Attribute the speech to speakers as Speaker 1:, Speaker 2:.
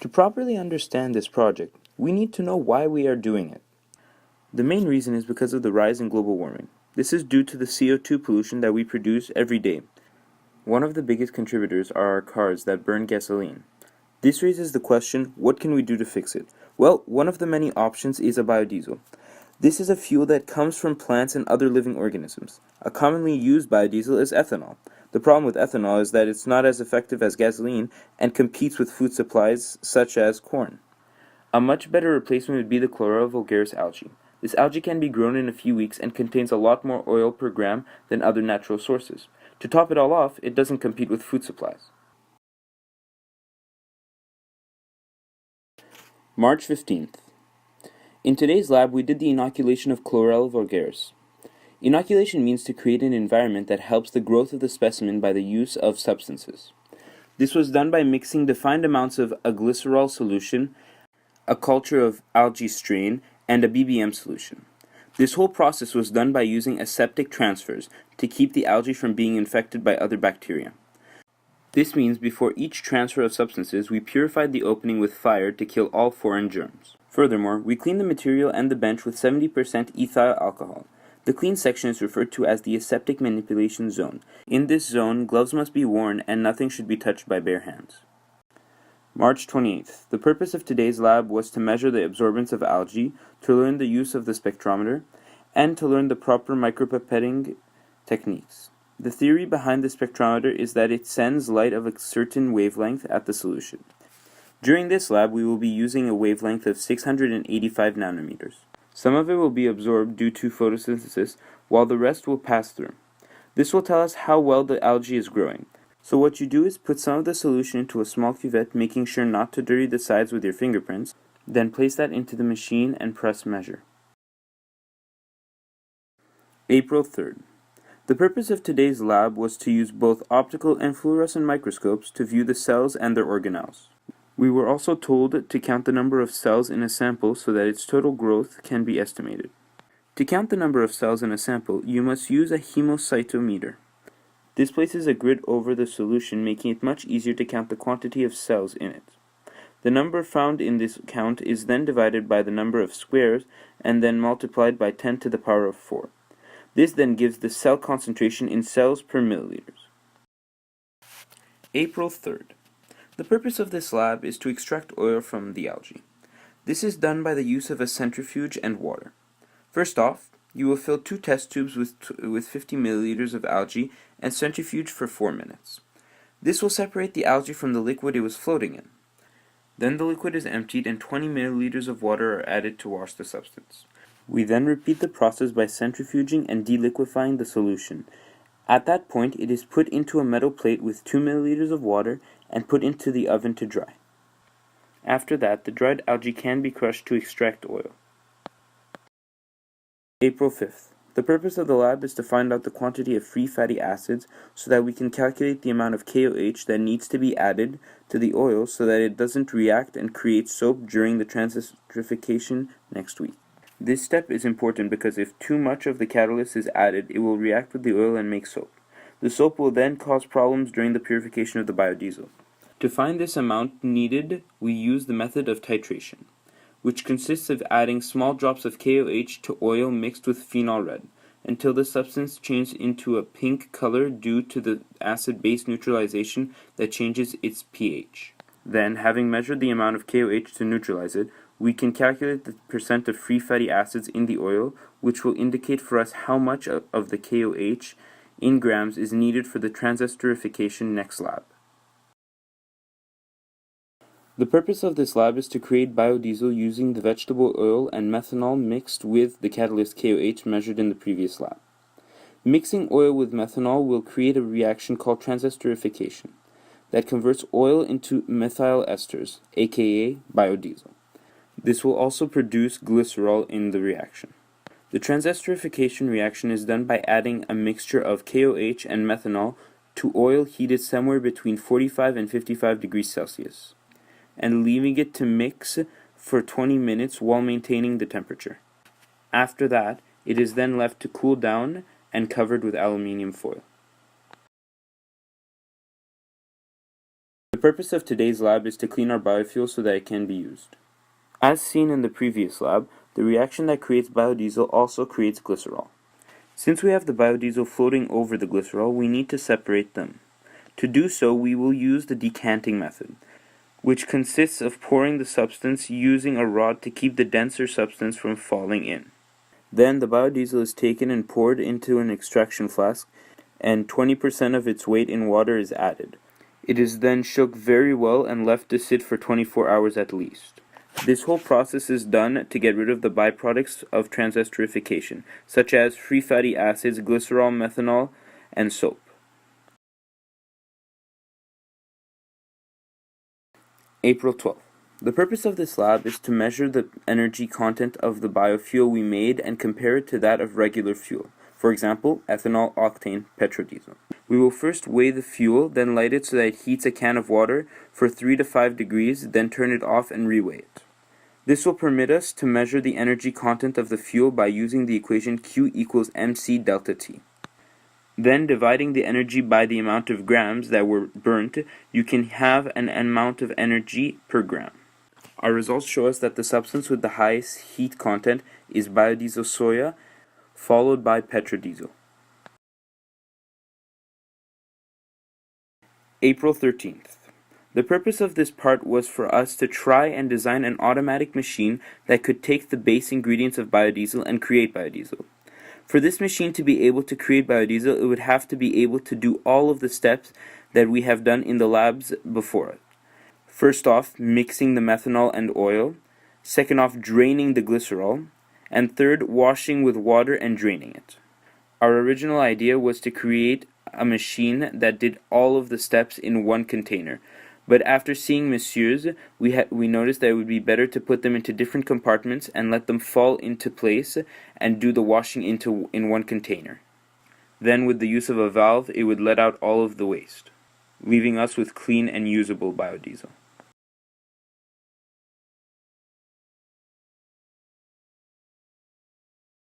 Speaker 1: To properly understand this project, we need to know why we are doing it. The main reason is because of the rise in global warming. This is due to the CO2 pollution that we produce every day. One of the biggest contributors are our cars that burn gasoline. This raises the question, what can we do to fix it? Well, one of the many options is a biodiesel. This is a fuel that comes from plants and other living organisms. A commonly used biodiesel is ethanol. The problem with ethanol is that it's not as effective as gasoline and competes with food supplies such as corn. A much better replacement would be the Chlorella vulgaris algae. This algae can be grown in a few weeks and contains a lot more oil per gram than other natural sources. To top it all off, it doesn't compete with food supplies. March 15th. In today's lab, we did the inoculation of Chlorella vulgaris. Inoculation means to create an environment that helps the growth of the specimen by the use of substances. This was done by mixing defined amounts of a glycerol solution, a culture of algae strain, and a BBM solution. This whole process was done by using aseptic transfers to keep the algae from being infected by other bacteria. This means before each transfer of substances, we purified the opening with fire to kill all foreign germs. Furthermore, we cleaned the material and the bench with 70% ethyl alcohol. The clean section is referred to as the aseptic manipulation zone. In this zone, gloves must be worn and nothing should be touched by bare hands. March 28th. The purpose of today's lab was to measure the absorbance of algae, to learn the use of the spectrometer, and to learn the proper micropipetting techniques. The theory behind the spectrometer is that it sends light of a certain wavelength at the solution. During this lab, we will be using a wavelength of 685 nanometers. Some of it will be absorbed due to photosynthesis, while the rest will pass through. This will tell us how well the algae is growing. So what you do is put some of the solution into a small cuvette, making sure not to dirty the sides with your fingerprints, then place that into the machine and press measure. April 3rd. The purpose of today's lab was to use both optical and fluorescent microscopes to view the cells and their organelles. We were also told to count the number of cells in a sample so that its total growth can be estimated. To count the number of cells in a sample, you must use a hemocytometer. This places a grid over the solution, making it much easier to count the quantity of cells in it. The number found in this count is then divided by the number of squares and then multiplied by 10 to the power of 4. This then gives the cell concentration in cells per milliliters. April 3rd. The purpose of this lab is to extract oil from the algae. This is done by the use of a centrifuge and water. First off, you will fill 2 test tubes with 50 milliliters of algae and centrifuge for 4 minutes. This will separate the algae from the liquid it was floating in. Then the liquid is emptied and 20 milliliters of water are added to wash the substance. We then repeat the process by centrifuging and deliquefying the solution. At that point, it is put into a metal plate with 2 milliliters of water and put into the oven to dry. After that, the dried algae can be crushed to extract oil. April 5th. The purpose of the lab is to find out the quantity of free fatty acids so that we can calculate the amount of KOH that needs to be added to the oil so that it doesn't react and create soap during the transesterification next week. This step is important because if too much of the catalyst is added, it will react with the oil and make soap. The soap will then cause problems during the purification of the biodiesel. To find this amount needed, we use the method of titration, which consists of adding small drops of KOH to oil mixed with phenol red, until the substance changes into a pink color due to the acid-base neutralization that changes its pH. Then, having measured the amount of KOH to neutralize it, we can calculate the percent of free fatty acids in the oil, which will indicate for us how much of the KOH in grams is needed for the transesterification next lab. The purpose of this lab is to create biodiesel using the vegetable oil and methanol mixed with the catalyst KOH measured in the previous lab. Mixing oil with methanol will create a reaction called transesterification that converts oil into methyl esters, aka biodiesel. This will also produce glycerol in the reaction. The transesterification reaction is done by adding a mixture of KOH and methanol to oil heated somewhere between 45 and 55 degrees Celsius, and leaving it to mix for 20 minutes while maintaining the temperature. After that, it is then left to cool down and covered with aluminum foil. The purpose of today's lab is to clean our biofuel so that it can be used. As seen in the previous lab, the reaction that creates biodiesel also creates glycerol. Since we have the biodiesel floating over the glycerol, we need to separate them. To do so, we will use the decanting method, which consists of pouring the substance using a rod to keep the denser substance from falling in. Then the biodiesel is taken and poured into an extraction flask, and 20% of its weight in water is added. It is then shook very well and left to sit for 24 hours at least. This whole process is done to get rid of the byproducts of transesterification, such as free fatty acids, glycerol, methanol, and soap. April 12th. The purpose of this lab is to measure the energy content of the biofuel we made and compare it to that of regular fuel. For example, ethanol, octane, petrodiesel. We will first weigh the fuel, then light it so that it heats a can of water for 3 to 5 degrees, then turn it off and reweigh it. This will permit us to measure the energy content of the fuel by using the equation Q equals mc delta T. Then, dividing the energy by the amount of grams that were burnt, you can have an amount of energy per gram. Our results show us that the substance with the highest heat content is biodiesel soya, followed by petrodiesel. April 13th. The purpose of this part was for us to try and design an automatic machine that could take the base ingredients of biodiesel and create biodiesel. For this machine to be able to create biodiesel, it would have to be able to do all of the steps that we have done in the labs before it. First off, mixing the methanol and oil. Second off, draining the glycerol. And third, washing with water and draining it. Our original idea was to create a machine that did all of the steps in one container. But after seeing Monsieur's, we noticed that it would be better to put them into different compartments and let them fall into place and do the washing in one container. Then with the use of a valve, it would let out all of the waste, leaving us with clean and usable biodiesel.